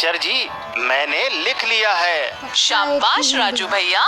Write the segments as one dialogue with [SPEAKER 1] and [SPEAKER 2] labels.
[SPEAKER 1] Teacher जी, मैंने लिख लिया है।
[SPEAKER 2] शाबाश राजू भैया।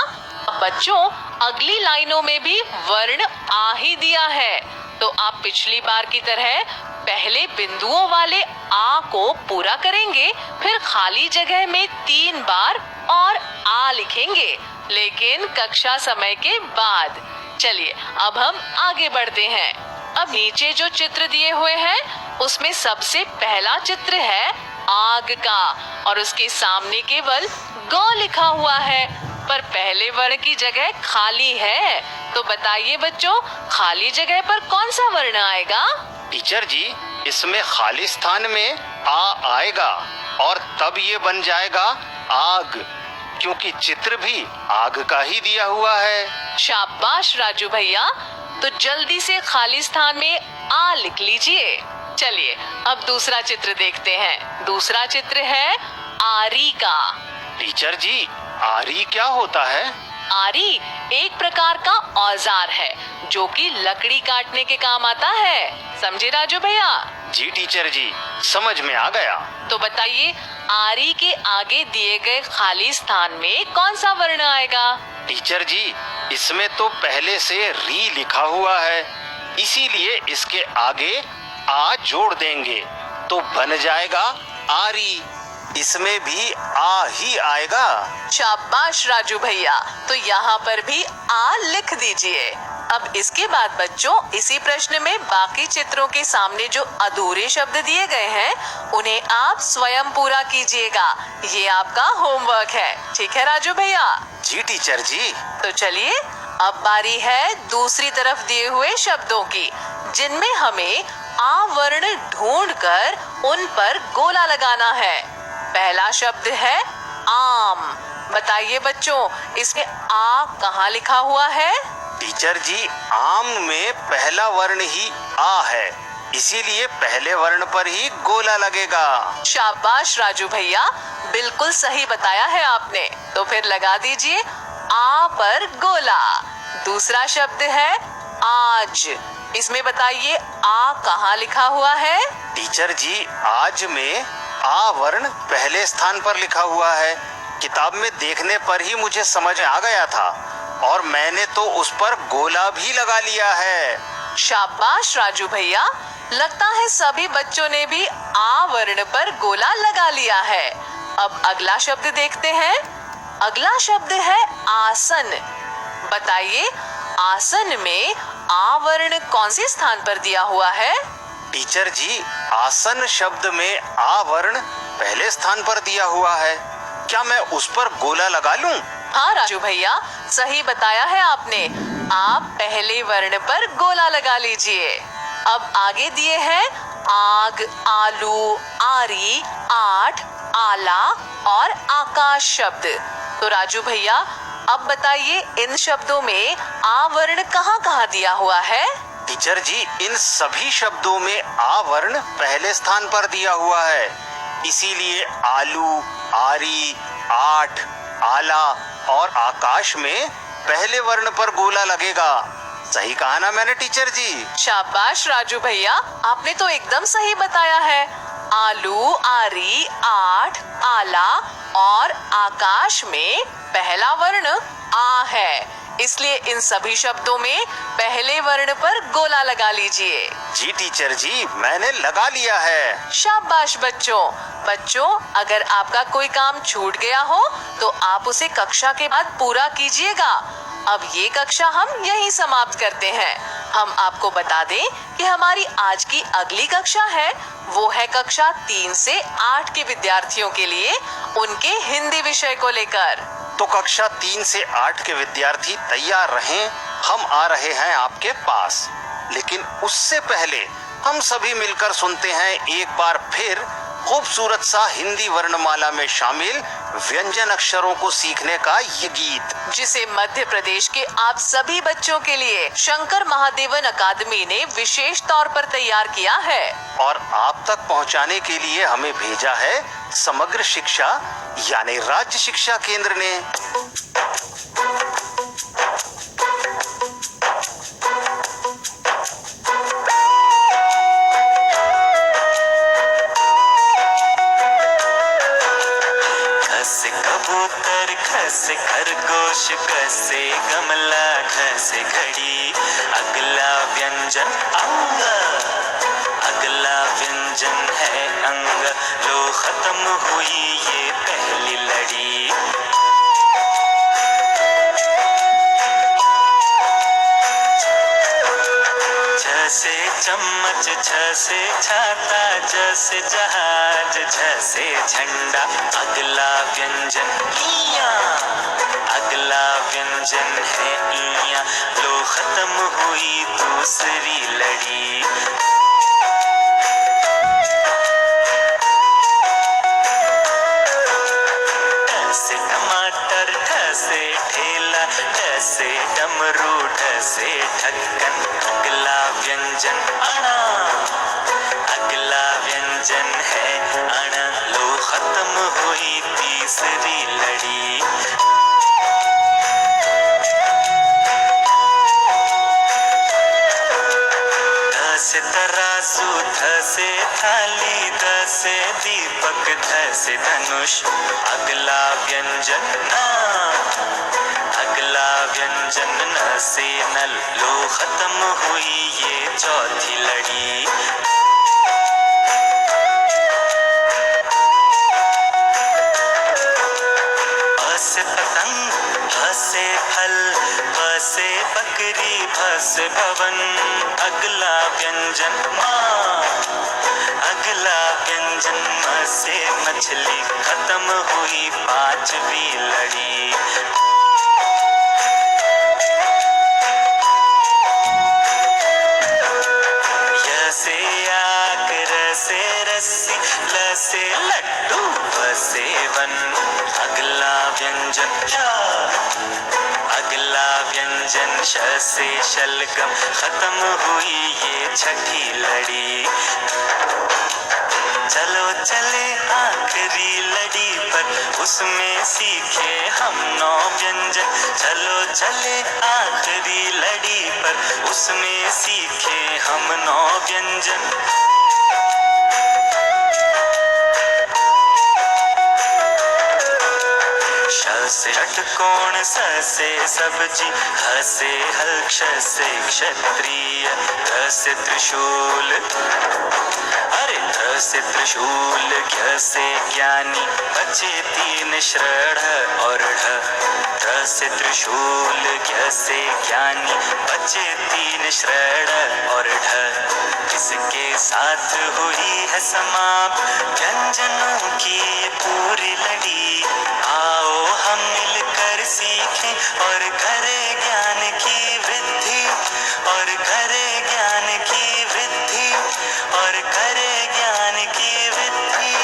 [SPEAKER 2] बच्चों, अगली लाइनों में भी वर्ण आ ही दिया है, तो आप पिछली बार की तरह पहले बिंदुओं वाले आ को पूरा करेंगे, फिर खाली जगह में 3 बार और आ लिखेंगे, लेकिन कक्षा समय के बाद। चलिए अब हम आगे बढ़ते हैं। अब नीचे जो चित्र दिए हुए हैं उसमें सबसे पहला चित्र है आग का, और उसके सामने केवल ग लिखा हुआ है, पर पहले वर्ण की जगह खाली है। तो बताइए बच्चों, खाली जगह पर कौन सा वर्ण आएगा?
[SPEAKER 1] टीचर जी, इसमें खाली स्थान में आ आएगा और तब ये बन जाएगा आग, क्योंकि चित्र भी आग का ही दिया हुआ है।
[SPEAKER 2] शाबाश राजू भैया, तो जल्दी से खाली स्थान में आ लिख लीजिए। चलिए अब दूसरा चित्र देखते हैं। दूसरा चित्र है आरी का।
[SPEAKER 1] टीचर जी, आरी क्या होता है?
[SPEAKER 2] आरी एक प्रकार का औजार है जो कि लकड़ी काटने के काम आता है। समझे राजू भैया?
[SPEAKER 1] जी टीचर जी, समझ में आ गया।
[SPEAKER 2] तो बताइए, आरी के आगे दिए गए खाली स्थान में कौन सा वर्ण आएगा?
[SPEAKER 1] टीचर जी, इसमें तो पहले से री लिखा हुआ है, इसीलिए इसके आगे आ जोड़ देंगे तो बन जाएगा आरी। इसमें भी आ ही आएगा।
[SPEAKER 2] शाबाश राजू भैया, तो यहाँ पर भी आ लिख दीजिए। अब इसके बाद बच्चों, इसी प्रश्न में बाकी चित्रों के सामने जो अधूरे शब्द दिए गए हैं उन्हें आप स्वयं पूरा कीजिएगा। ये आपका होमवर्क है, ठीक है राजू भैया?
[SPEAKER 1] जी टीचर जी।
[SPEAKER 2] तो चलिए अब बारी है दूसरी तरफ दिए हुए शब्दों की, जिनमें हमें आ वर्ण ढूंढकर उन पर गोला लगाना है। पहला शब्द है आम। बताइए बच्चों, इसमें आ कहाँ लिखा हुआ है?
[SPEAKER 1] टीचर जी, आम में पहला वर्ण ही आ है, इसीलिए पहले वर्ण पर ही गोला लगेगा।
[SPEAKER 2] शाबाश राजू भैया, बिल्कुल सही बताया है आपने। तो फिर लगा दीजिए आ पर गोला। दूसरा शब्द है आज। इसमें बताइए आ कहाँ लिखा हुआ है?
[SPEAKER 1] टीचर जी, आज में आ वर्ण पहले स्थान पर लिखा हुआ है। किताब में देखने पर ही मुझे समझ आ गया था और मैंने तो उस पर गोला भी लगा लिया है।
[SPEAKER 2] शाबाश राजू भैया, लगता है सभी बच्चों ने भी आ वर्ण पर गोला लगा लिया है। अब अगला शब्द देखते हैं। अगला शब्द है आसन। बताइए, आसन में आ वर्ण कौन से स्थान पर दिया हुआ है?
[SPEAKER 1] टीचर जी, आसन शब्द में आ वर्ण पहले स्थान पर दिया हुआ है, क्या मैं उस पर गोला लगा लूं?
[SPEAKER 2] हाँ राजू भैया, सही बताया है आपने। आप पहले वर्ण पर गोला लगा लीजिए। अब आगे दिए हैं आग, आलू, आरी, आठ, आला और आकाश शब्द। तो राजू भैया, अब बताइए इन शब्दों में आ वर्ण कहाँ कहाँ दिया हुआ है?
[SPEAKER 1] टीचर जी, इन सभी शब्दों में आ वर्ण पहले स्थान पर दिया हुआ है, इसीलिए आलू, आरी, आठ, आला और आकाश में पहले वर्ण पर गोला लगेगा। सही कहा ना मैंने टीचर जी?
[SPEAKER 2] शाबाश राजू भैया, आपने तो एकदम सही बताया है। आलू, आरी, आठ, आला और आकाश में पहला वर्ण आ है, इसलिए इन सभी शब्दों में पहले वर्ण पर गोला लगा लीजिए।
[SPEAKER 1] जी टीचर जी, मैंने लगा लिया है।
[SPEAKER 2] शाबाश बच्चों। बच्चों, अगर आपका कोई काम छूट गया हो तो आप उसे कक्षा के बाद पूरा कीजिएगा। अब ये कक्षा हम यहीं समाप्त करते हैं। हम आपको बता दें कि हमारी आज की अगली कक्षा है, वो है कक्षा 3 से 8 के विद्यार्थियों के लिए उनके हिंदी विषय को लेकर।
[SPEAKER 1] तो कक्षा 3 से 8 के विद्यार्थी तैयार रहें, हम आ रहे हैं आपके पास। लेकिन उससे पहले हम सभी मिलकर सुनते हैं एक बार फिर खूबसूरत सा हिंदी वर्णमाला में शामिल व्यंजन अक्षरों को सीखने का ये गीत,
[SPEAKER 2] जिसे मध्य प्रदेश के आप सभी बच्चों के लिए शंकर महादेवन अकादमी ने विशेष तौर पर तैयार किया है
[SPEAKER 1] और आप तक पहुंचाने के लिए हमें भेजा है समग्र शिक्षा यानी राज्य शिक्षा केंद्र ने।
[SPEAKER 3] टमाटर, ख से खरगोश, ग से गमला, घ से घड़ी। अगला व्यंजन अंग, अगला व्यंजन है अंग। लो खत्म हुई ये पहली लड़ी। छ से चम्मच, छ से छाता, ज से जहाज, झ से झंडा। अगला व्यंजन इया, अगला व्यंजन है इया। लो खत्म हुई दूसरी लड़ी। ट से टमाटर, ठ से ठेला, ड से डमरू, ढ से ढक्कन। अगला व्यंजन अणा, अगला व्यंजन है अणा। लो खत्म हुई तीसरी लड़ी। ध से तराजू, थ से थाली, द से दीपक, ध से धनुष। अगला व्यंजन ना, अगला व्यंजन न से नल। लो खत्म हुई ये चौथी लड़ी। प से पतंग, भ से फल, ब से बकरी, भ से भवन। अगला व्यंजन माँ, अगला व्यंजन म से मछली। खत्म हुई पांचवी लड़ी। य से आग, र से रस्सी, ल से लड्डू, व से वन। अगला व्यंजन श, अगला व्यंजन श से शलगम। खत्म हुई ये छठी लड़ी। चलो चले आखिरी लड़ी पर, उसमें सीखे हम 9 व्यंजन। चलो चले आखिरी लड़ी पर, उसमें सीखे हम 9 व्यंजन। श से षटकोण, स से सब्जी, ह से हल, क्ष से क्षत्रिय, त्र से त्रिशूल, अरे त्र से त्रिशूल, ज्ञ से ज्ञानी। बचे 3 श्रढ़ और ढ। त्र से त्रिशूल, ज्ञ से ज्ञानी, बचे 3 श्रढ़ और ढ। इसके साथ हुई है समाप्त व्यंजनों की ये पूरी लड़ी। आओ हम मिलकर सीखें और करें ज्ञान की वृद्धि, और करें ज्ञान की वृद्धि, और करें ज्ञान की वृद्धि।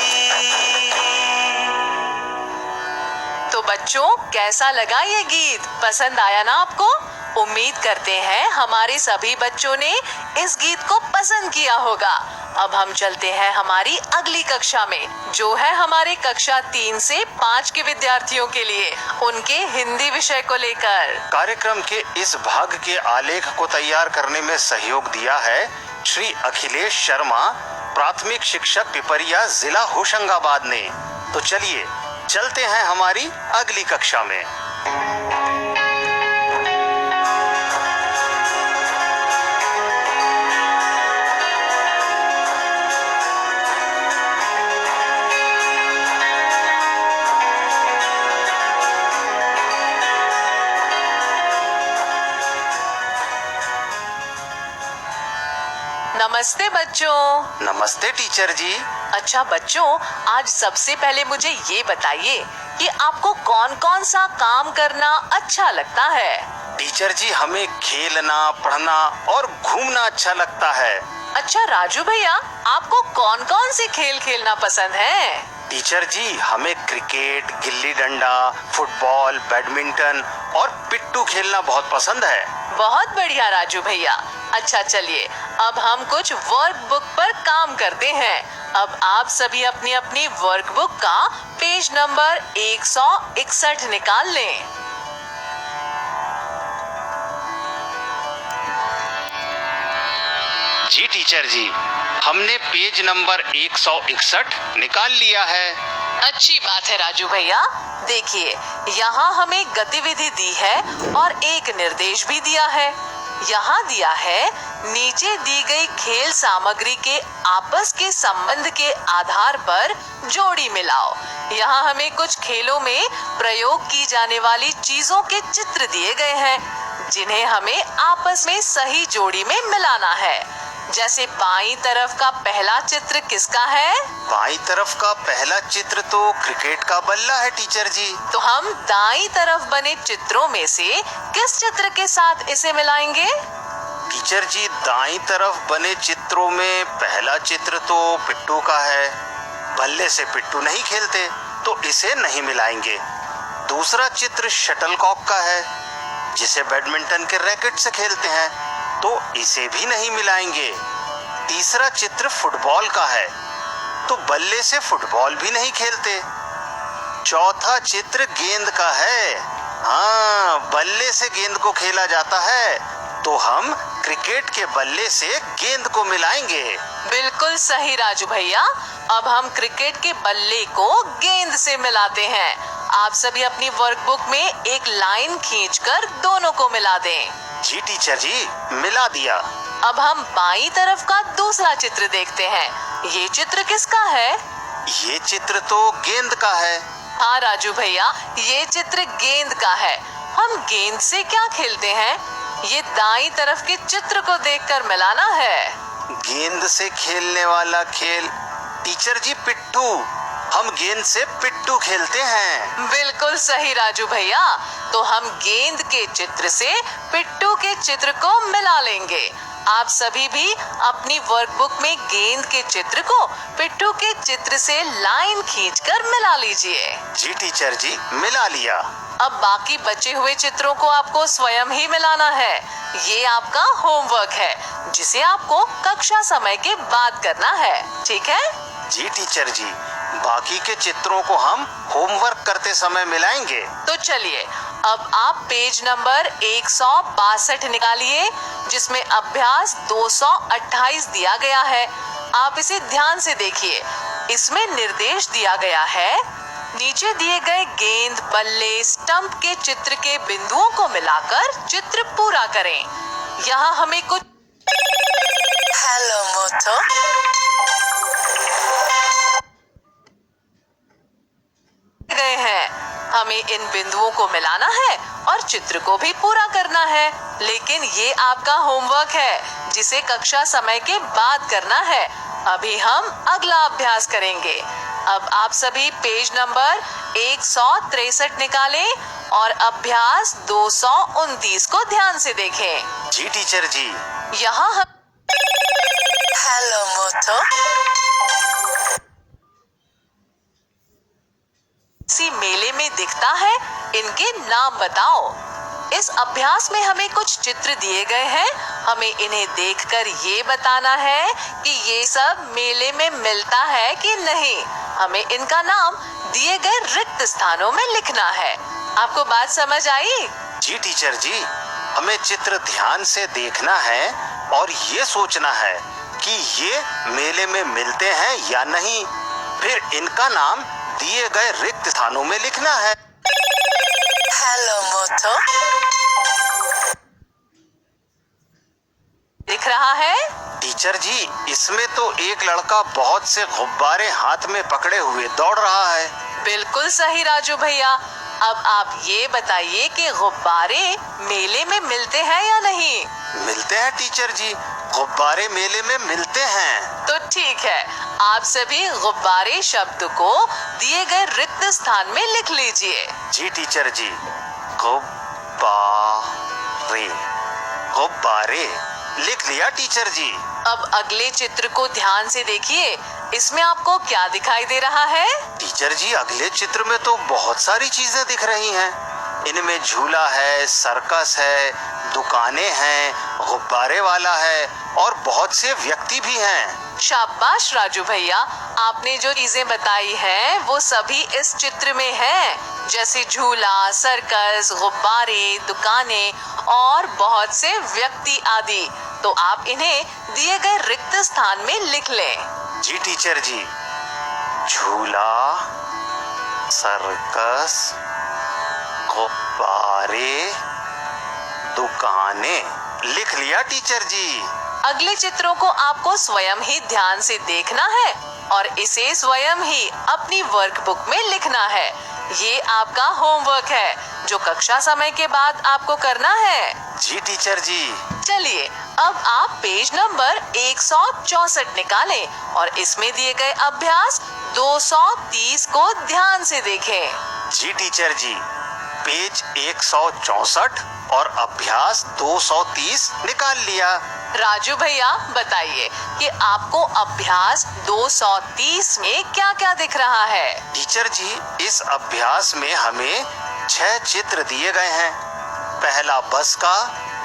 [SPEAKER 2] तो बच्चों, कैसा लगा ये गीत? पसंद आया ना आपको? उम्मीद करते हैं हमारे सभी बच्चों ने इस गीत को पसंद किया होगा। अब हम चलते हैं हमारी अगली कक्षा में, जो है हमारे कक्षा 3 से 5 के विद्यार्थियों के लिए, उनके हिंदी विषय को लेकर।
[SPEAKER 1] कार्यक्रम के इस भाग के आलेख को तैयार करने में सहयोग दिया है श्री अखिलेश शर्मा, प्राथमिक शिक्षक पिपरिया, जिला होशंगाबाद ने। तो चलिए चलते हैं हमारी अगली कक्षा में।
[SPEAKER 2] नमस्ते बच्चों।
[SPEAKER 1] नमस्ते टीचर जी।
[SPEAKER 2] अच्छा बच्चों, आज सबसे पहले मुझे ये बताइए कि आपको कौन कौन सा काम करना अच्छा लगता है?
[SPEAKER 1] टीचर जी, हमें खेलना, पढ़ना और घूमना अच्छा लगता है।
[SPEAKER 2] अच्छा राजू भैया, आपको कौन कौन से खेल खेलना पसंद है?
[SPEAKER 1] टीचर जी, हमें cricket, gilli danda, football, badminton और पिट्टू खेलना बहुत पसंद है।
[SPEAKER 2] बहुत बढ़िया राजू भैया। अच्छा चलिए, अब हम कुछ वर्क बुक पर काम करते हैं। अब आप सभी अपनी अपनी वर्क बुक का पेज नंबर 161 निकाल लें।
[SPEAKER 1] जी टीचर जी, हमने पेज नंबर 161 निकाल लिया है।
[SPEAKER 2] अच्छी बात है राजू भैया। देखिए, यहाँ हमें गतिविधि दी है और एक निर्देश भी दिया है। यहाँ दिया है, नीचे दी गई खेल सामग्री के आपस के संबंध के आधार पर जोड़ी मिलाओ। यहाँ हमें कुछ खेलों में प्रयोग की जाने वाली चीजों के चित्र दिए गए हैं, जिन्हें हमें आपस में सही जोड़ी में मिलाना है। जैसे बाईं तरफ का पहला चित्र किसका है?
[SPEAKER 1] बाईं तरफ का पहला चित्र तो क्रिकेट का बल्ला है टीचर जी।
[SPEAKER 2] तो हम दाईं तरफ बने चित्रों में से किस चित्र के साथ इसे मिलाएंगे?
[SPEAKER 1] टीचर जी, दाईं तरफ बने चित्रों में पहला चित्र तो पिट्ठू का है। बल्ले से पिट्ठू नहीं खेलते, तो इसे नहीं मिलाएंगे। दूसरा चित्र शटलकॉक का है, जिसे बैडमिंटन के रैकेट से खेलते हैं, तो इसे भी नहीं मिलाएंगे। तीसरा चित्र फुटबॉल का है, तो बल्ले से फुटबॉल भी नहीं खेलते। चौथा चित्र गेंद का है, हाँ, बल्ले से गेंद को खेला जाता है, तो हम क्रिकेट के बल्ले से गेंद को मिलाएंगे।
[SPEAKER 2] बिल्कुल सही राजू भैया। अब हम क्रिकेट के बल्ले को गेंद से मिलाते हैं। आप सभी अपनी वर्कबुक में एक लाइन खींचकर दोनों को मिला दें।
[SPEAKER 1] जी टीचर जी, मिला दिया।
[SPEAKER 2] अब हम बाईं तरफ का दूसरा चित्र देखते हैं। ये चित्र किसका है?
[SPEAKER 1] ये चित्र तो गेंद का है।
[SPEAKER 2] हाँ राजू भैया, ये चित्र गेंद का है। हम गेंद से क्या खेलते हैं? ये दाईं तरफ के चित्र को देखकर मिलाना है।
[SPEAKER 1] गेंद से खेलने वाला खेल टीचर जी पिट्ठू। हम गेंद से पिट्ठू खेलते हैं।
[SPEAKER 2] बिल्कुल सही राजू भैया। तो हम गेंद के चित्र से पिट्ठू के चित्र को मिला लेंगे। आप सभी भी अपनी वर्कबुक में गेंद के चित्र को पिट्ठू के चित्र से लाइन खींचकर मिला लीजिए।
[SPEAKER 1] जी टीचर जी, मिला लिया।
[SPEAKER 2] अब बाकी बचे हुए चित्रों को आपको स्वयं ही मिलाना है। ये आपका होमवर्क है, जिसे आपको कक्षा समय के बाद करना है, ठीक है?
[SPEAKER 1] जी टीचर जी, बाकी के चित्रों को हम होमवर्क करते समय मिलाएंगे।
[SPEAKER 2] तो चलिए, अब आप पेज नंबर 162 निकालिए, जिसमें अभ्यास 228 दिया गया है। आप इसे ध्यान से देखिए। इसमें निर्देश दिया गया है, नीचे दिए गए गेंद, बल्ले, स्टंप के चित्र के बिंदुओं को मिलाकर चित्र पूरा करें। यहाँ हमें कुछ हेलो मोटो गए हैं। हमें इन बिंदुओं को मिलाना है और चित्र को भी पूरा करना है। लेकिन ये आपका होमवर्क है, जिसे कक्षा समय के बाद करना है। अभी हम अगला अभ्यास करेंगे। अब आप सभी पेज नंबर 163 निकालें और अभ्यास 229 को ध्यान से देखें।
[SPEAKER 1] जी टीचर जी।
[SPEAKER 2] यहाँ हम हेलो मोटो किसी मेले में दिखता है, इनके नाम बताओ। इस अभ्यास में हमें कुछ चित्र दिए गए हैं। हमें इन्हें देखकर ये बताना है कि ये सब मेले में मिलता है कि नहीं। हमें इनका नाम दिए गए रिक्त स्थानों में लिखना है। आपको बात समझ आई?
[SPEAKER 1] जी टीचर जी, हमें चित्र ध्यान से देखना है और ये सोचना है कि ये मेले में मिलते हैं या नहीं। फिर इनका नाम दिए गए रिक्त स्थानों में लिखना है।
[SPEAKER 2] हेलो मोटो दिख रहा है?
[SPEAKER 1] टीचर जी, इसमें तो एक लड़का बहुत से गुब्बारे हाथ में पकड़े हुए दौड़ रहा है।
[SPEAKER 2] बिल्कुल सही राजू भैया। अब आप ये बताइए कि गुब्बारे मेले में मिलते हैं या नहीं?
[SPEAKER 1] मिलते हैं टीचर जी, गुब्बारे मेले में मिलते हैं।
[SPEAKER 2] तो ठीक है, आप सभी गुब्बारे शब्द को दिए गए रिक्त स्थान में लिख लीजिए।
[SPEAKER 1] जी टीचर जी। गुब्बारे, गुब्बारे लिख लिया टीचर जी।
[SPEAKER 2] अब अगले चित्र को ध्यान से देखिए। इसमें आपको क्या दिखाई दे रहा है?
[SPEAKER 1] टीचर जी, अगले चित्र में तो बहुत सारी चीजें दिख रही हैं। इनमें झूला है, सर्कस है, दुकानें हैं, गुब्बारे वाला है और बहुत से व्यक्ति भी हैं।
[SPEAKER 2] शाबाश राजू भैया, आपने जो चीजें बताई हैं वो सभी इस चित्र में हैं। जैसे झूला, सर्कस, गुब्बारे, दुकानें और बहुत से व्यक्ति आदि। तो आप इन्हें दिए गए रिक्त स्थान में लिख लें।
[SPEAKER 1] जी टीचर जी। झूला, सर्कस, गुब्बारे, दुकानें। लिख लिया टीचर जी।
[SPEAKER 2] अगले चित्रों को आपको स्वयं ही ध्यान से देखना है और इसे स्वयं ही अपनी वर्कबुक में लिखना है। ये आपका होमवर्क है जो कक्षा समय के बाद आपको करना है।
[SPEAKER 1] जी टीचर जी।
[SPEAKER 2] चलिए अब आप पेज नंबर 164 निकालें और इसमें दिए गए अभ्यास 230 को ध्यान से देखें।
[SPEAKER 1] जी टीचर जी। पेज 164 और अभ्यास 230 निकाल लिया।
[SPEAKER 2] राजू भैया बताइए कि आपको अभ्यास 230 में क्या क्या दिख रहा है?
[SPEAKER 1] टीचर जी, इस अभ्यास में हमें 6 चित्र दिए गए हैं। पहला बस का,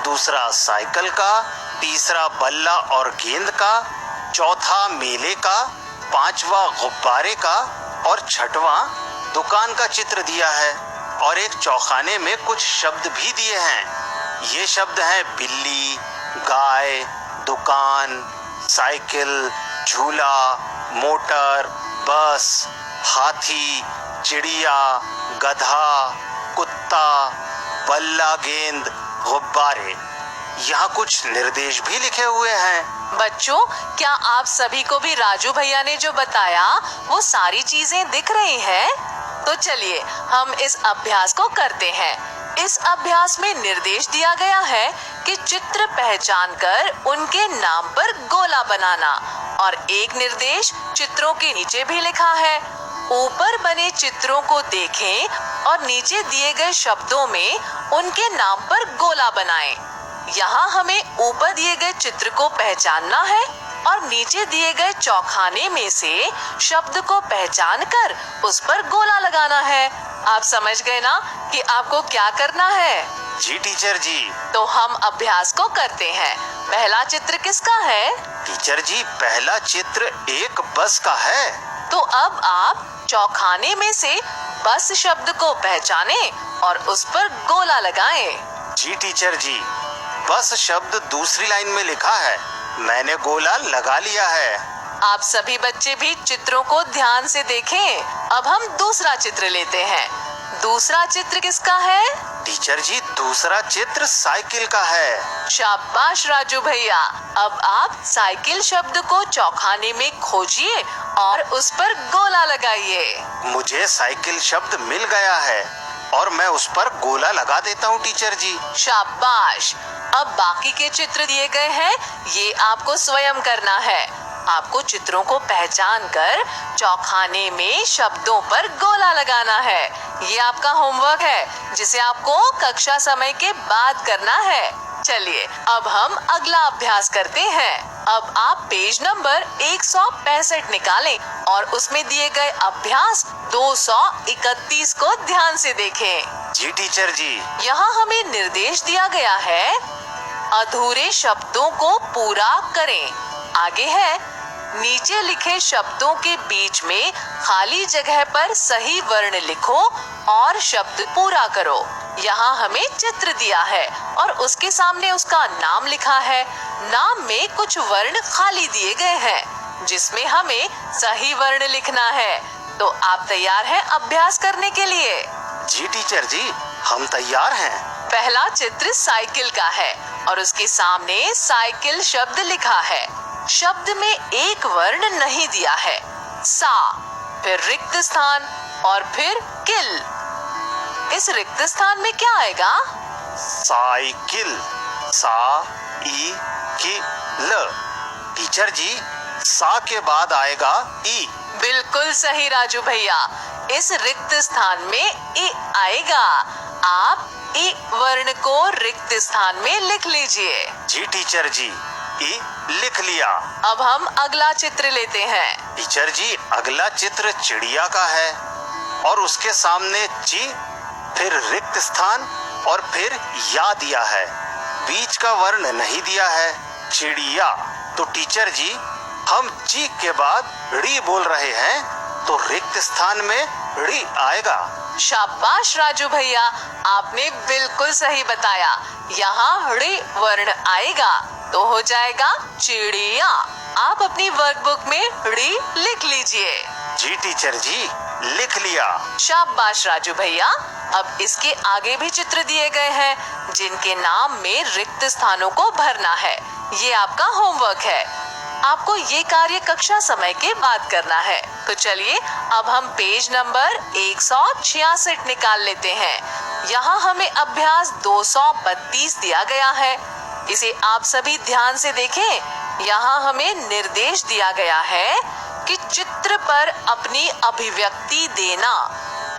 [SPEAKER 1] दूसरा साइकिल का, तीसरा बल्ला और गेंद का, चौथा मेले का, पांचवा गुब्बारे का और छठवां दुकान का चित्र दिया है। और एक चौखाने में कुछ शब्द भी दिए हैं। ये शब्द हैं बिल्ली, गाय, दुकान, साइकिल, झूला, मोटर, बस, हाथी, चिड़िया, गधा, कुत्ता, बल्ला, गेंद, गुब्बारे। यहाँ कुछ निर्देश भी लिखे हुए हैं।
[SPEAKER 2] बच्चों, क्या आप सभी को भी राजू भैया ने जो बताया वो सारी चीजें दिख रही हैं? तो चलिए हम इस अभ्यास को करते हैं। इस अभ्यास में निर्देश दिया गया है कि चित्र पहचान कर उनके नाम पर गोला बनाना और एक निर्देश चित्रों के नीचे भी लिखा है। ऊपर बने चित्रों को देखें और नीचे दिए गए शब्दों में उनके नाम पर गोला बनाएं। यहाँ हमें ऊपर दिए गए चित्र को पहचानना है और नीचे दिए गए चौखाने में से शब्द को पहचान कर उस पर गोला लगाना है। आप समझ गए ना कि आपको क्या करना है?
[SPEAKER 1] जी टीचर जी।
[SPEAKER 2] तो हम अभ्यास को करते हैं। पहला चित्र किसका है?
[SPEAKER 1] टीचर जी, पहला चित्र एक बस का है।
[SPEAKER 2] तो अब आप चौखाने में से बस शब्द को पहचानें और उस पर गोला लगाएं।
[SPEAKER 1] जी टीचर जी। बस शब्द दूसरी लाइन में लिखा है। मैंने गोला लगा लिया है।
[SPEAKER 2] आप सभी बच्चे भी चित्रों को ध्यान से देखें। अब हम दूसरा चित्र लेते हैं। दूसरा चित्र किसका है?
[SPEAKER 1] टीचर जी, दूसरा चित्र साइकिल का है।
[SPEAKER 2] शाबाश राजू भैया। अब आप साइकिल शब्द को चौखाने में खोजिए और उस पर गोला लगाइए।
[SPEAKER 1] मुझे साइकिल शब्द मिल गया है और मैं उस पर गोला लगा देता हूँ टीचर जी।
[SPEAKER 2] शाबाश। अब बाकी के चित्र दिए गए हैं, ये आपको स्वयं करना है। आपको चित्रों को पहचान कर चौखाने में शब्दों पर गोला लगाना है। ये आपका होमवर्क है जिसे आपको कक्षा समय के बाद करना है। चलिए अब हम अगला अभ्यास करते हैं। अब आप पेज नंबर 165 निकालें और उसमें दिए गए अभ्यास 231 को ध्यान से देखें।
[SPEAKER 1] जी टीचर जी।
[SPEAKER 2] यहाँ हमें निर्देश दिया गया है, अधूरे शब्दों को पूरा करें। आगे है, नीचे लिखे शब्दों के बीच में खाली जगह पर सही वर्ण लिखो और शब्द पूरा करो। यहाँ हमें चित्र दिया है और उसके सामने उसका नाम लिखा है। नाम में कुछ वर्ण खाली दिए गए हैं जिसमें हमें सही वर्ण लिखना है। तो आप तैयार हैं अभ्यास करने के लिए?
[SPEAKER 1] जी टीचर जी, हम तैयार हैं।
[SPEAKER 2] पहला चित्र साइकिल का है और उसके सामने साइकिल शब्द लिखा है। शब्द में एक वर्ण नहीं दिया है। सा, फिर रिक्त स्थान और फिर किल। इस रिक्त स्थान में क्या आएगा?
[SPEAKER 1] साइकिल। सा ई की ल। टीचर जी, सा के बाद आएगा ई।
[SPEAKER 2] बिल्कुल सही राजू भैया। इस रिक्त स्थान में ई आएगा। आप ई वर्ण को रिक्त स्थान में लिख लीजिए।
[SPEAKER 1] जी टीचर जी, ई लिख लिया।
[SPEAKER 2] अब हम अगला चित्र लेते हैं।
[SPEAKER 1] टीचर जी, अगला चित्र चिड़िया का है और उसके सामने ची, फिर रिक्त स्थान और फिर या दिया है। बीच का वर्ण नहीं दिया है। चिड़िया। तो टीचर जी, हम ची के बाद ड़ी बोल रहे हैं तो रिक्त स्थान में ड़ी आएगा।
[SPEAKER 2] शाबाश राजू भैया, आपने बिल्कुल सही बताया। यहाँ ड़ी वर्ण आएगा तो हो जाएगा चिड़िया। आप अपनी वर्कबुक में ड़ी लिख लीजिए।
[SPEAKER 1] जी टीचर जी, लिख लिया।
[SPEAKER 2] शाबाश राजू भैया। अब इसके आगे भी चित्र दिए गए हैं जिनके नाम में रिक्त स्थानों को भरना है। ये आपका होमवर्क है। आपको ये कार्य कक्षा समय के बाद करना है। तो चलिए अब हम पेज नंबर 166 निकाल लेते हैं। यहाँ हमें अभ्यास 232 दिया गया है। इसे आप सभी ध्यान से देखें। यहाँ हमें निर्देश दिया गया है कि चित्र पर अपनी अभिव्यक्ति देना।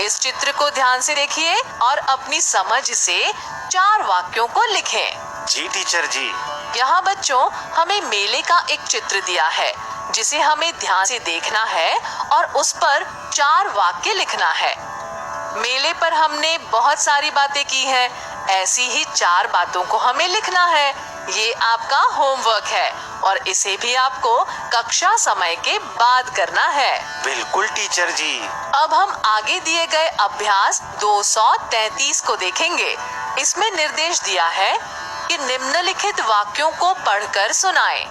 [SPEAKER 2] इस चित्र को ध्यान से देखिए और अपनी समझ से 4 वाक्यों को लिखें।
[SPEAKER 1] जी टीचर जी।
[SPEAKER 2] यहाँ बच्चों हमें मेले का एक चित्र दिया है जिसे हमें ध्यान से देखना है और उस पर 4 वाक्य लिखना है। मेले पर हमने बहुत सारी बातें की हैं, ऐसी ही 4 बातों को हमें लिखना है। ये आपका होमवर्क है और इसे भी आपको कक्षा समय के बाद करना है।
[SPEAKER 1] बिल्कुल टीचर जी।
[SPEAKER 2] अब हम आगे दिए गए अभ्यास 233 को देखेंगे। इसमें निर्देश दिया है कि निम्नलिखित वाक्यों को पढ़कर सुनाएं।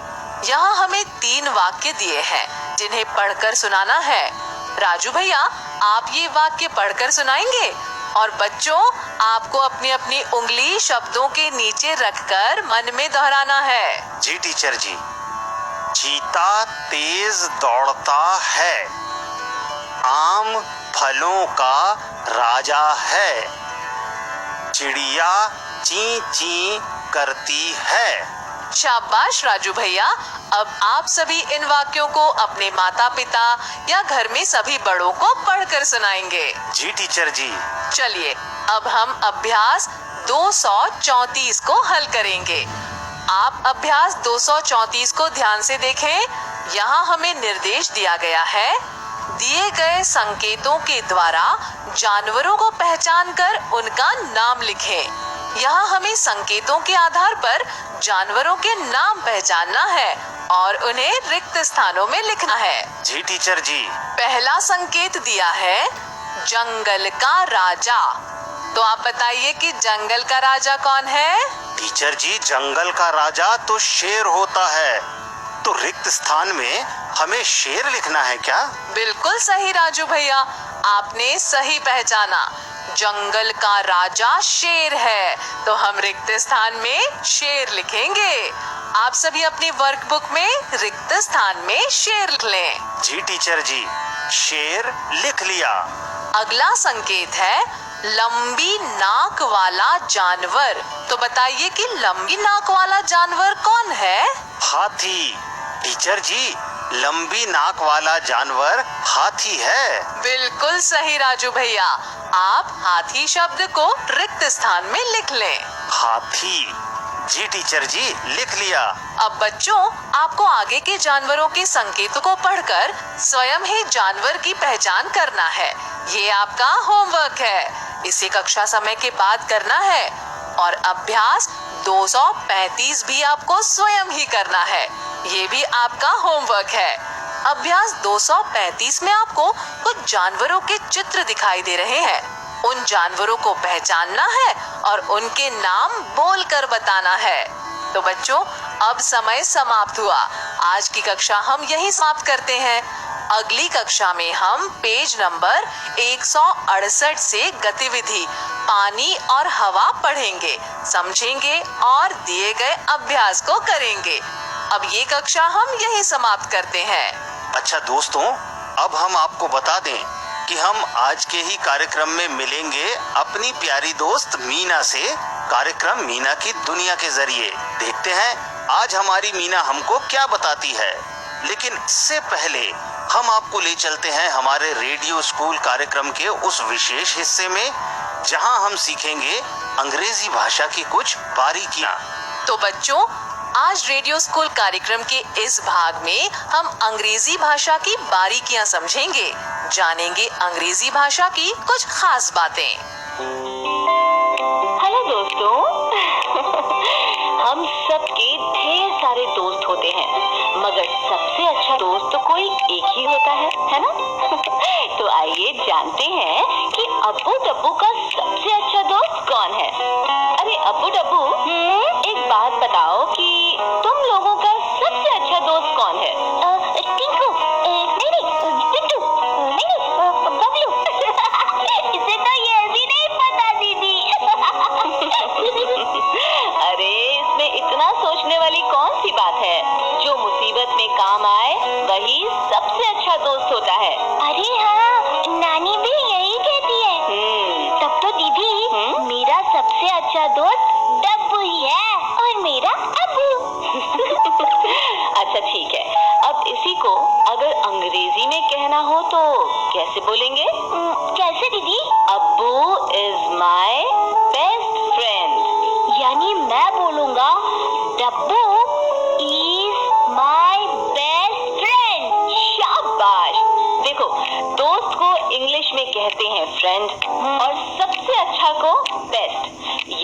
[SPEAKER 2] यहाँ हमें 3 वाक्य दिए हैं जिन्हें पढ़कर सुनाना है। राजू भैया आप ये वाक्य पढ़कर सुनाएंगे और बच्चों आपको अपनी अपनी उंगली शब्दों के नीचे रखकर मन में दोहराना है।
[SPEAKER 1] जी टीचर जी। चीता तेज दौड़ता है, आम फलों का राजा है, चिड़िया ची ची करती है।
[SPEAKER 2] शाबाश राजू भैया। अब आप सभी इन वाक्यों को अपने माता पिता या घर में सभी बड़ों को पढ़कर सुनाएंगे।
[SPEAKER 1] जी टीचर जी।
[SPEAKER 2] चलिए अब हम अभ्यास 234 को हल करेंगे। आप अभ्यास 234 को ध्यान से देखें। यहाँ हमें निर्देश दिया गया है, दिए गए संकेतों के द्वारा जानवरों को पहचान कर उनका नाम लिखें। यहाँ हमें संकेतों के आधार पर जानवरों के नाम पहचानना है और उन्हें रिक्त स्थानों में लिखना है।
[SPEAKER 1] जी टीचर जी।
[SPEAKER 2] पहला संकेत दिया है जंगल का राजा। तो आप बताइए कि जंगल का राजा कौन है?
[SPEAKER 1] टीचर जी जंगल का राजा तो शेर होता है, तो रिक्त स्थान में हमें शेर लिखना है क्या?
[SPEAKER 2] बिल्कुल सही राजू भैया, आपने सही पहचाना। जंगल का राजा शेर है, तो हम रिक्त स्थान में शेर लिखेंगे। आप सभी अपनी वर्कबुक में रिक्त स्थान में शेर लिख लें।
[SPEAKER 1] जी टीचर जी। शेर लिख लिया।
[SPEAKER 2] अगला संकेत है लंबी नाक वाला जानवर। तो बताइए कि लंबी नाक वाला जानवर कौन है?
[SPEAKER 1] हाथी। टीचर जी लंबी नाक वाला जानवर हाथी है।
[SPEAKER 2] बिल्कुल सही राजू भैया, आप हाथी शब्द को रिक्त स्थान में लिख लें।
[SPEAKER 1] हाथी। जी टीचर जी लिख लिया।
[SPEAKER 2] अब बच्चों आपको आगे के जानवरों के संकेतों को पढ़कर स्वयं ही जानवर की पहचान करना है। ये आपका होमवर्क है। इसे कक्षा समय के बाद करना है और अभ्यास 235 भी आपको स्वयं ही करना है। ये भी आपका होमवर्क है। अभ्यास 235 में आपको कुछ जानवरों के चित्र दिखाई दे रहे हैं। उन जानवरों को पहचानना है और उनके नाम बोलकर बताना है। तो बच्चों अब समय समाप्त हुआ। आज की कक्षा हम यही समाप्त करते हैं। अगली कक्षा में हम पेज नंबर 168 से गतिविधि पानी और हवा पढ़ेंगे, समझेंगे और दिए गए अभ्यास को करेंगे। अब ये कक्षा हम यही समाप्त करते हैं।
[SPEAKER 1] अच्छा दोस्तों, अब हम आपको बता दें कि हम आज के ही कार्यक्रम में मिलेंगे अपनी प्यारी दोस्त मीना से, कार्यक्रम मीना की दुनिया के जरिए। देखते हैं आज हमारी मीना हमको क्या बताती है। लेकिन इससे पहले हम आपको ले चलते हैं हमारे रेडियो स्कूल कार्यक्रम के उस विशेष हिस्से में जहां हम सीखेंगे अंग्रेजी भाषा की कुछ बारीकियां।
[SPEAKER 2] तो बच्चों आज रेडियो स्कूल कार्यक्रम के इस भाग में हम अंग्रेजी भाषा की बारीकियां समझेंगे, जानेंगे अंग्रेजी भाषा की कुछ खास बातें।
[SPEAKER 4] हेलो दोस्तों, हम सबके ढेर सारे दोस्त होते हैं, मगर सबसे अच्छा दोस्त तो कोई एक ही होता है ना? तो आइए जानते हैं कि अब्बू डब्बू का सबसे अच्छा दोस्त कौन है। अरे अब्बू डब्बू, एक बात बताओ कि तुम लोगों का सबसे अच्छा दोस्त कौन है? टिंकू, नहीं, पिट्टू, नहीं, बबलू,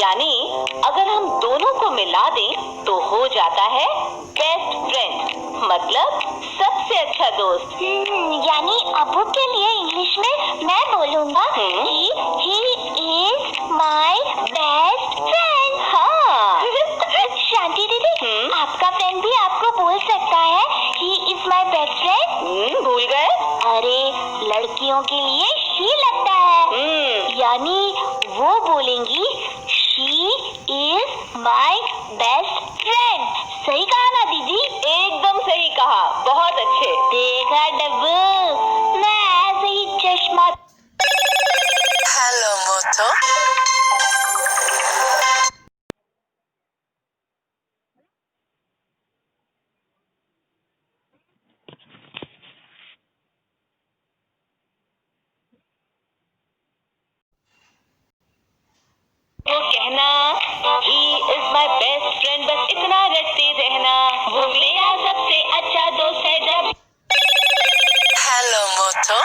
[SPEAKER 4] यानी अगर हम दोनों को मिला दें तो हो जाता है बेस्ट फ्रेंड, मतलब सबसे अच्छा दोस्त।
[SPEAKER 5] यानी अबू के लिए इंग्लिश में मैं बोलूँगा कि he is my best friend।
[SPEAKER 4] हाँ।
[SPEAKER 5] शांति दीदी, आपका फ्रेंड भी आपको बोल सकता है he is my best friend।
[SPEAKER 4] भूल गए?
[SPEAKER 5] अरे लड़कियों के लिए she लगता है, यानी वो बोलेंगी she is my best friend। सही कहा ना दीदी?
[SPEAKER 4] एकदम सही कहा, बहुत अच्छे।
[SPEAKER 5] देखा डब्बू, मैं ऐसे ही चश्मा।
[SPEAKER 2] हेलो मोटो।
[SPEAKER 4] वो कहना he is my best friend, बस इतना रटते रहना, वो मेरा सबसे अच्छा दोस्त है। जब
[SPEAKER 2] हेलो मोटो।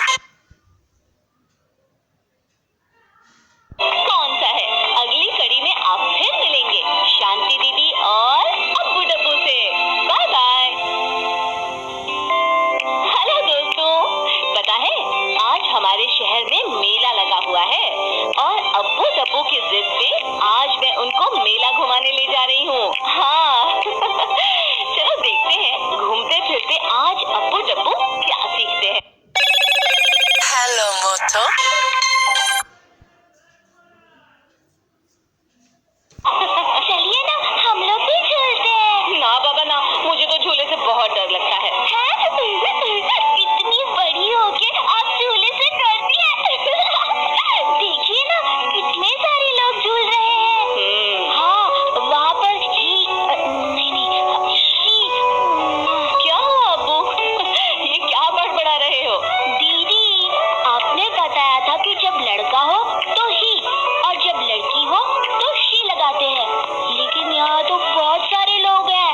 [SPEAKER 4] कौन सा है? अगली कड़ी में आप फिर मिलेंगे शांति दीदी और अब्बू डब्बू से। Bye bye. हेलो दोस्तों, पता है आज हमारे शहर में मेला लगा हुआ है और अब्बू डब्बू की जिद पे आज मैं उनको मेला घुमाने ले जा रही हूँ। हाँ। चलो देखते हैं घूमते फिरते आज अब्बू डब्बू क्या सीखते हैं।
[SPEAKER 2] हेलो मोटो।
[SPEAKER 5] चलिए ना, हम लोग भी झूलते हैं।
[SPEAKER 4] ना बाबा ना, मुझे तो झूले से बहुत डर लगता है।
[SPEAKER 5] इतनी बड़ी होके आप झूले से डरती है? देखिए ना, कितने सारे लोग झूल रहे हैं। हाँ, वहाँ पर नहीं
[SPEAKER 4] क्या हुआ अब्बू? ये क्या बड़बड़ा रहे हो?
[SPEAKER 5] दीदी, आपने बताया था कि जब लड़का हो तो ही और जब लड़की हो तो शी लगाते हैं, लेकिन यहाँ तो बहुत सारे लोग हैं,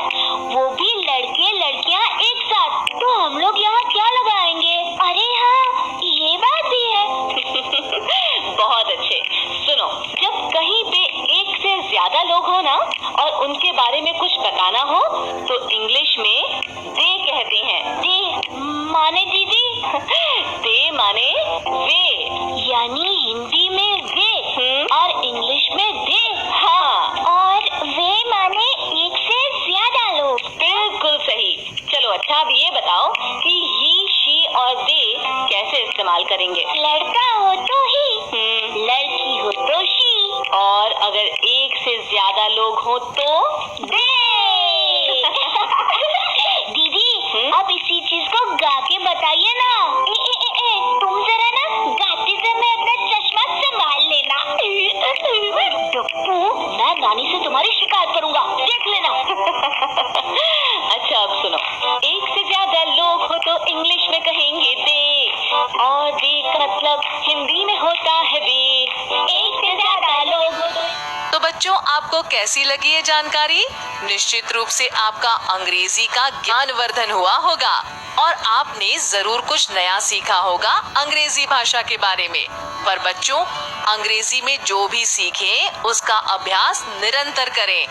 [SPEAKER 5] वो भी लड़के लड़कियाँ एक साथ, तो हम लोग यहाँ क्या लगाएंगे? अरे हाँ, ये बात भी है।
[SPEAKER 4] बहुत अच्छे। सुनो, जब कहीं पे एक से ज्यादा लोग हो ना और उनके बारे में कुछ बताना हो तो इंग्लिश में दे कहते हैं।
[SPEAKER 5] दे माने दीदी?
[SPEAKER 4] दे माने वे,
[SPEAKER 5] यानी हिंदी में वे और इंग्लिश में दे।
[SPEAKER 4] हाँ,
[SPEAKER 5] और वे माने एक से ज्यादा लोग।
[SPEAKER 4] बिल्कुल सही। चलो अच्छा, अब ये बताओ कि ही, शी और दे कैसे इस्तेमाल करेंगे?
[SPEAKER 5] लड़का हो तो ही, लड़की हो तो शी,
[SPEAKER 4] और अगर एक से ज्यादा लोग हो तो
[SPEAKER 5] दे। दीदी, अब इसी चीज को गा के बताइए ना। तुम जरा ना गाते समय अपना चश्मा संभाल लेना। डप्पू, मैं गाने से तुम्हारी शिकायत करूंगा, देख लेना।
[SPEAKER 4] अच्छा अब सुनो, एक से ज्यादा लोग हो तो इंग्लिश में कहेंगे दे, और दे का मतलब हिंदी में होता है वे।
[SPEAKER 5] एक से ज्यादा लोग हो
[SPEAKER 2] तो बच्चों, आपको कैसी लगी ये जानकारी? निश्चित रूप से आपका अंग्रेजी का ज्ञानवर्धन हुआ होगा और आपने जरूर कुछ नया सीखा होगा अंग्रेजी भाषा के बारे में। पर बच्चों, अंग्रेजी में जो भी सीखें उसका अभ्यास निरंतर करें,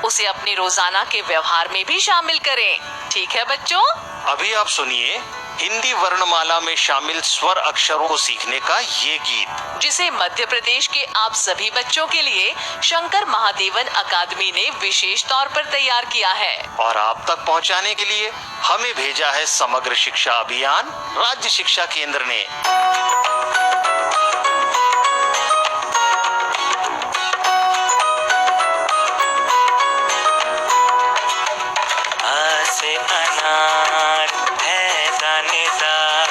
[SPEAKER 2] उसे अपने रोजाना के व्यवहार में भी शामिल करें। ठीक है बच्चों?
[SPEAKER 1] अभी आप सुनिए हिंदी वर्णमाला में शामिल स्वर अक्षरों को सीखने का ये गीत,
[SPEAKER 2] जिसे मध्य प्रदेश के आप सभी बच्चों के लिए शंकर महादेवन अकादमी ने विशेष तौर पर तैयार किया है।
[SPEAKER 1] और आप तक पहुंचाने के लिए हमें भेजा है समग्र शिक्षा अभियान राज्य शिक्षा केंद्र ने।
[SPEAKER 3] आ से अनार है दानेदार,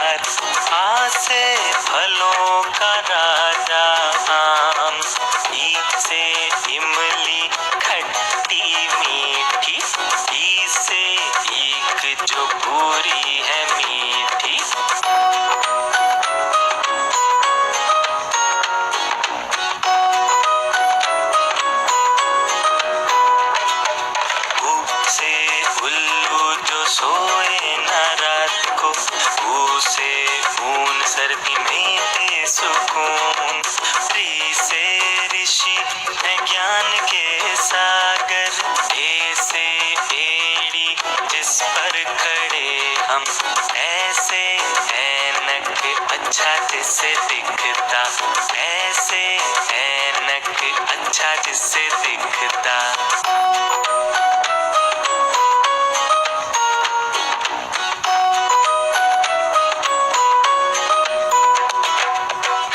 [SPEAKER 3] आ से फलों का राजा आम, ई से इमली खट्टी मीठी, ई से ईख जो पूरी है मीठी। ज्ञान के सागर, ए से एड़ी जिस पर खड़े हम, ऐसे ऐनक अच्छा जिससे दिखता, ऐसे ऐनक अच्छा जिससे दिखता।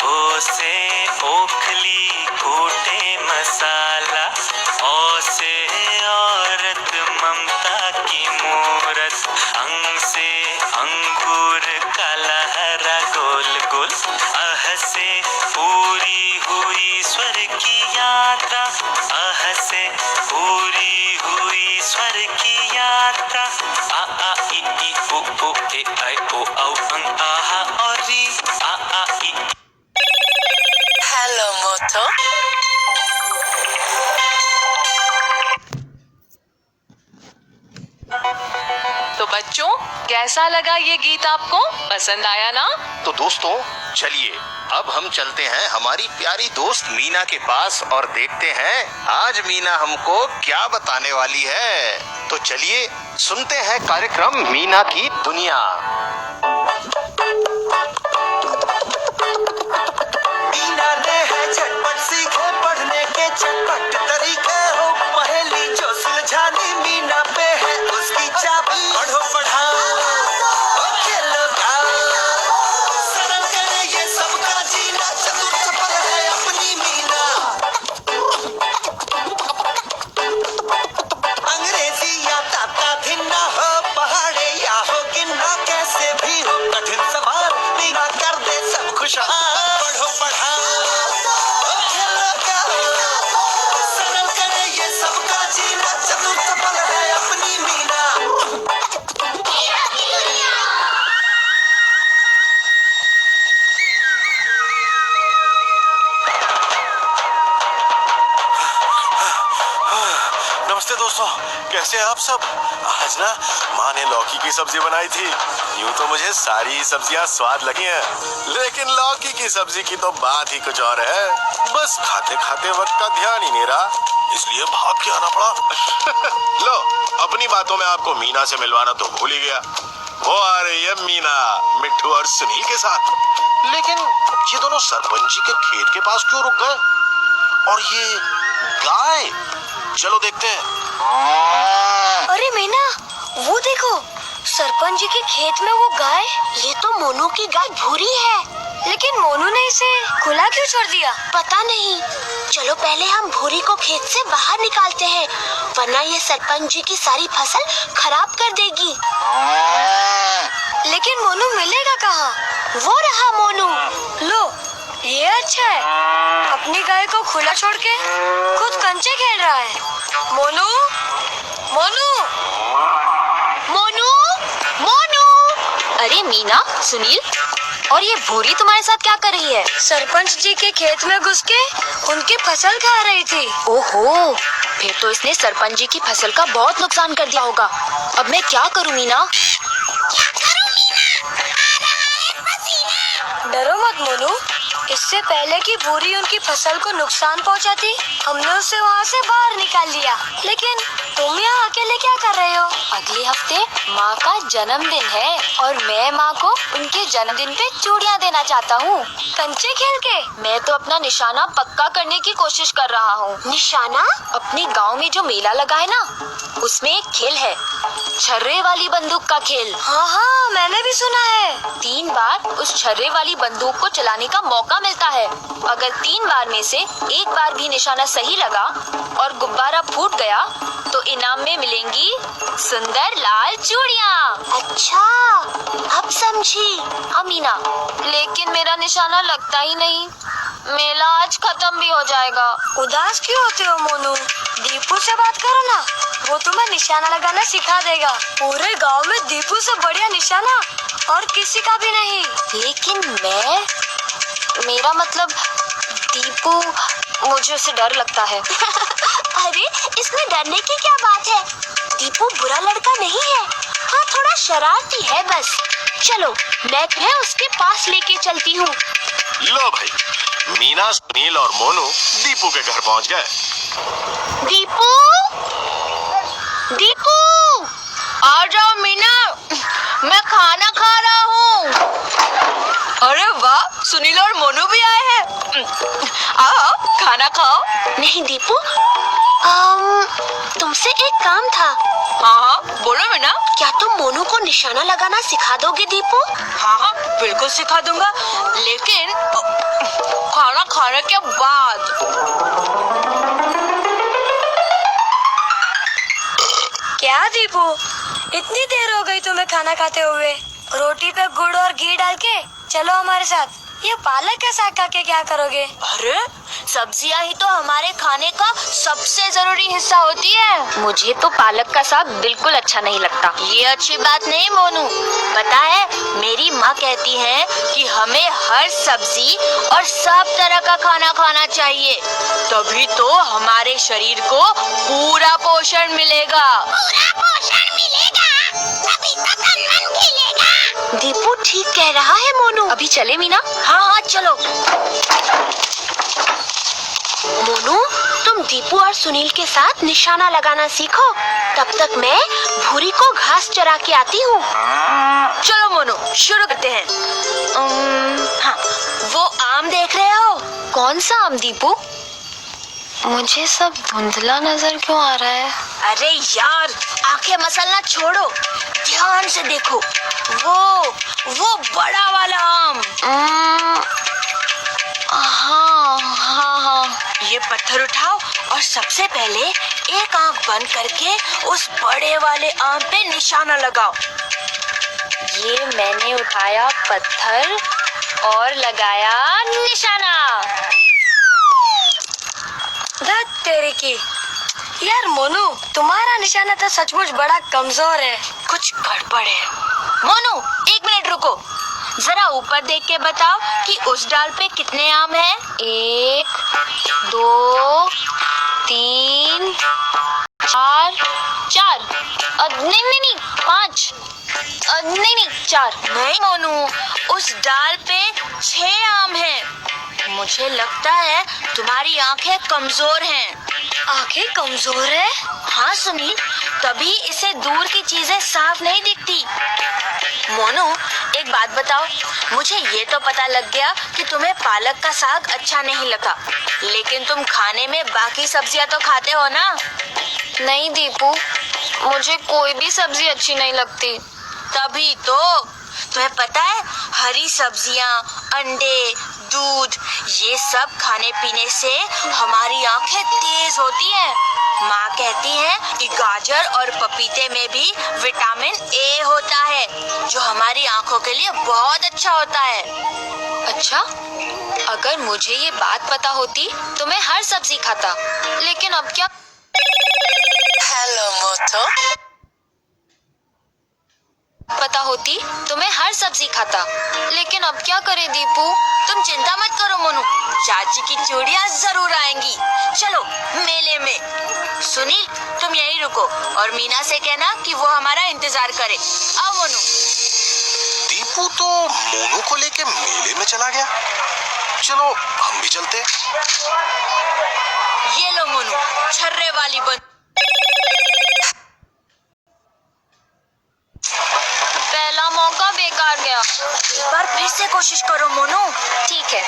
[SPEAKER 3] ओ से ओखली कूटे मसाला, ओ से औरत ममता की मूरत, अंग से अंगूर काला हरा गोल गोल, अह से पूरी हुई स्वर की यात्रा, अह से पूरी हुई स्वर की यात्रा। आ आ इ ई उ ऊ ए ऐ ओ औ अंग आहा और री, आ आ इ।
[SPEAKER 2] हेलो मोटो। तो बच्चों, कैसा लगा ये गीत आपको? पसंद आया ना?
[SPEAKER 1] तो दोस्तों चलिए अब हम चलते हैं हमारी प्यारी दोस्त मीना के पास और देखते हैं आज मीना हमको क्या बताने वाली है। तो चलिए सुनते हैं कार्यक्रम मीना की दुनिया।
[SPEAKER 3] मीना ने है झटपट सीखे पढ़ने के चटपट तरीके हो, पहेली जो सुलझानी मीना पे है उसकी चाबी। पढ़ो पढ़ाओ और खेलो गाओ, सरल करे ये सबका जीना, चतुर सफल है अपनी मीना। अंग्रेजी या ताता धिन्ना हो, पहाड़े या हो गिन्ना, कैसे भी हो कठिन सवाल मीना कर दे सब खुशहाल। पढ़ो पढ़ाओ और खेलो गाओ, सरल करे ये सबका जीना, चतुर सफल है अपनी मीना।
[SPEAKER 6] नमस्ते दोस्तों, कैसे हैं आप सब? आज ना माँ ने लौकी की सब्जी बनाई थी। यूं तो मुझे सारी सब्जियां स्वाद लगी हैं, लेकिन लौकी की सब्जी की तो बात ही कुछ और है। बस खाते खाते वक्त का ध्यान ही नहीं रहा, इसलिए भाग के आना पड़ा। लो, अपनी बातों में आपको मीना से मिलवाना तो भूल ही गया। वो आ रही है मीना मिट्ठू और सुनील के साथ। लेकिन ये दोनों सरपंच जी के खेत के पास क्यों रुक गए? और ये गाय, चलो देखते हैं।
[SPEAKER 5] अरे मीना, वो देखो सरपंच जी के खेत में वो गाय। ये तो मोनू की गाय भूरी है, लेकिन मोनू ने इसे खुला क्यों छोड़ दिया? पता नहीं। चलो पहले हम भूरी को खेत से बाहर निकालते हैं, वरना ये सरपंच जी की सारी फसल खराब कर देगी। लेकिन मोनू मिलेगा कहाँ? वो रहा मोनू। लो, ये अच्छा है, अपनी गाय को खुला छोड़ के खुद कंचे खेल रहा है। मोनू, मोनू, मोनू, मोनू।
[SPEAKER 7] अरे मीना, सुनील, और ये भूरी तुम्हारे साथ क्या कर रही है?
[SPEAKER 5] सरपंच जी के खेत में घुस के उनकी फसल खा रही थी।
[SPEAKER 7] ओहो, फिर तो इसने सरपंच जी की फसल का बहुत नुकसान कर दिया होगा। अब मैं क्या करूं मीना?
[SPEAKER 5] डरो मत मोनू, इससे पहले कि भूरी उनकी फसल को नुकसान पहुंचाती, हमने उसे वहाँ से बाहर निकाल लिया। लेकिन तुम यहाँ अकेले क्या कर रहे हो?
[SPEAKER 7] अगले हफ्ते माँ का जन्मदिन है और मैं माँ को उनके जन्मदिन पे चूड़ियाँ देना चाहता हूँ।
[SPEAKER 5] कंचे खेल के?
[SPEAKER 7] मैं तो अपना निशाना पक्का करने की कोशिश कर रहा हूँ।
[SPEAKER 5] निशाना?
[SPEAKER 7] अपने गांव में जो मेला लगा है ना, उसमें एक खेल है, छर्रे वाली बंदूक का खेल।
[SPEAKER 5] हाँ हाँ, मैंने भी सुना है।
[SPEAKER 7] 3 बार उस छर्रे वाली बंदूक को चलाने का मौका मिलता है। अगर 3 बार में से एक बार भी निशाना सही लगा और गुब्बारा फूट गया तो इनाम में मिलेंगी सुंदर लाल चूड़ियाँ।
[SPEAKER 5] अच्छा, अब समझी।
[SPEAKER 7] हाँ मीना, लेकिन मेरा निशाना लगता ही नहीं। मेला आज खत्म भी हो जाएगा।
[SPEAKER 5] उदास क्यों होते हो मोनू? दीपू से बात करो ना, वो तुम्हें निशाना लगाना सिखा देगा। पूरे गांव में दीपू से बढ़िया निशाना और किसी का भी नहीं।
[SPEAKER 7] लेकिन मेरा मतलब दीपू, मुझे उससे डर लगता है।
[SPEAKER 5] अरे इसमें डरने की क्या बात है? दीपू बुरा लड़का नहीं है, हाँ थोड़ा शरारती है बस। चलो मैं तुम्हें उसके पास लेके चलती हूँ।
[SPEAKER 6] लो भाई, मीना, सुनील और मोनू दीपू के घर पहुंच गए।
[SPEAKER 5] दीपू, दीपू, आ जाओ मीना, मैं खाना खा रहा हूँ।
[SPEAKER 7] अरे वाह, सुनील और मोनू भी आए हैं। आओ खाना खाओ।
[SPEAKER 5] नहीं दीपू, तुमसे एक काम था।
[SPEAKER 7] हाँ बोलो मीना।
[SPEAKER 5] क्या तुम मोनू को निशाना लगाना सिखा दोगे दीपू?
[SPEAKER 7] हाँ बिल्कुल सिखा दूंगा, लेकिन खाना खाने के बाद।
[SPEAKER 8] क्या दीपू, इतनी देर हो गई तुम्हें खाना खाते हुए? रोटी पे गुड़ और घी डाल के चलो हमारे साथ। ये पालक का साग खा के क्या करोगे?
[SPEAKER 7] अरे सब्जियां ही तो हमारे खाने का सबसे जरूरी हिस्सा होती है।
[SPEAKER 4] मुझे तो पालक का साग बिल्कुल अच्छा नहीं लगता।
[SPEAKER 7] ये अच्छी बात नहीं मोनू, पता है मेरी माँ कहती है कि हमें हर सब्जी और सब तरह का खाना खाना चाहिए, तभी तो हमारे शरीर को पूरा पोषण मिलेगा।
[SPEAKER 5] दीपू ठीक कह रहा है मोनू।
[SPEAKER 4] अभी चले मीना?
[SPEAKER 7] हाँ हाँ चलो।
[SPEAKER 5] मोनू, तुम दीपू और सुनील के साथ निशाना लगाना सीखो। तब तक मैं भूरी को घास चरा के आती हूँ।
[SPEAKER 7] चलो मोनू शुरू करते हैं। हाँ, वो आम देख रहे हो?
[SPEAKER 4] कौन सा आम दीपू? मुझे सब धुंधला नजर क्यों आ रहा है?
[SPEAKER 7] अरे यार, आंखें मसलना छोड़ो, ध्यान से देखो। वो बड़ा वाला आम।
[SPEAKER 4] हाँ हाँ हाँ।
[SPEAKER 7] ये पत्थर उठाओ और सबसे पहले एक आंख बंद करके उस बड़े वाले आम पे निशाना लगाओ।
[SPEAKER 4] ये मैंने उठाया पत्थर और लगाया निशाना।
[SPEAKER 8] धत तेरी की। यार मोनू, तुम्हारा निशाना तो सचमुच बड़ा कमजोर है।
[SPEAKER 7] कुछ गड़बड़ है। मोनू 1 मिनट रुको, जरा ऊपर देख के बताओ कि उस डाल पे कितने आम हैं?
[SPEAKER 4] 1 2 3 4 4। नहीं 5। नहीं 4।
[SPEAKER 7] नहीं मोनू, उस डाल पे 6 आम हैं। मुझे लगता है तुम्हारी आंखें कमजोर हैं।
[SPEAKER 8] आंखें कमजोर है?
[SPEAKER 7] हाँ सुनील, तभी इसे दूर की चीजें साफ नहीं दिखती। मोनू एक बात बताओ, मुझे ये तो पता लग गया कि तुम्हें पालक का साग अच्छा नहीं लगा, लेकिन तुम खाने में बाकी सब्जियां तो खाते हो ना?
[SPEAKER 4] नहीं दीपू, मुझे कोई भी सब्जी अच्छी नहीं लगती।
[SPEAKER 7] तभी तो तुम्हें पता है, हरी सब्जियां, अंडे, दूध, ये सब खाने पीने से हमारी आंखें तेज होती हैं। माँ कहती है कि गाजर और पपीते में भी विटामिन ए होता है, जो हमारी आंखों के लिए बहुत अच्छा होता है।
[SPEAKER 4] अच्छा, अगर मुझे ये बात पता होती तो मैं हर सब्जी खाता, लेकिन अब क्या?
[SPEAKER 7] हेलो मोटो।
[SPEAKER 4] पता होती तो मैं हर सब्जी खाता, लेकिन अब क्या करे दीपू?
[SPEAKER 7] तुम चिंता मत करो मोनू, चाची की चूड़ियां जरूर आएंगी। चलो मेले में। सुनील तुम यहीं रुको और मीना से कहना कि वो हमारा इंतजार करे। आओ मोनू।
[SPEAKER 6] दीपू तो मोनू को लेके मेले में चला गया। चलो हम भी चलते।
[SPEAKER 7] ये लो मोनू, छर्रे वाली बंदूक।
[SPEAKER 4] पहला मौका बेकार गया।
[SPEAKER 7] एक बार फिर से कोशिश करो मोनू।
[SPEAKER 4] ठीक है।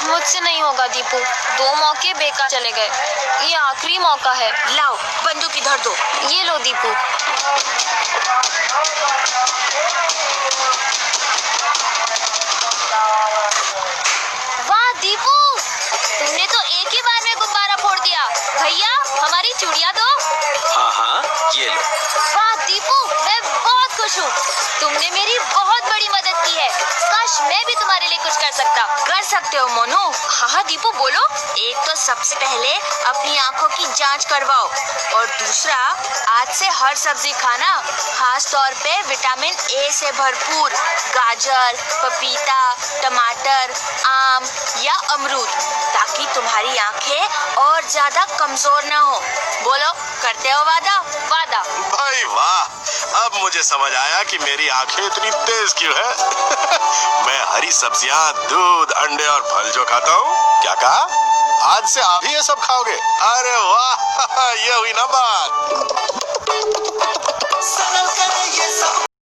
[SPEAKER 4] मुझसे नहीं होगा दीपू, 2 मौके बेकार चले गए। ये आखिरी मौका है।
[SPEAKER 7] लाओ बंदूक इधर दो।
[SPEAKER 4] ये लो दीपू। वाह दीपू, तुमने तो एक ही बार में गुब्बारा फोड़ दिया। भैया हमारी चूड़ियां दो।
[SPEAKER 3] हाँ ये लो।
[SPEAKER 4] वाह दीपू, मैं बहुत खुश हूँ। तुमने मेरी बहुत बड़ी मदद की है। काश मैं भी तुम्हारे लिए कुछ कर सकता।
[SPEAKER 7] कर सकते हो मोनू।
[SPEAKER 4] हाँ दीपू बोलो।
[SPEAKER 7] एक तो सबसे पहले अपनी आंखों की जांच करवाओ, और दूसरा आज से हर सब्जी खाना, खास तौर पे विटामिन ए से भरपूर गाजर, पपीता, टमाटर, आम या अमरूद, ताकि तुम्हारी आंखें और ज्यादा कमजोर न हो। बोलो, करते हो वादा?
[SPEAKER 4] वादा।
[SPEAKER 6] भाई वाह, अब मुझे समझ आया कि मेरी आंखें इतनी तेज क्यों है। मैं हरी सब्जियां, दूध, अंडे और फल जो खाता हूँ। क्या कहा? आज से आप ही ये सब खाओगे? अरे वाह, ये हुई ना बात।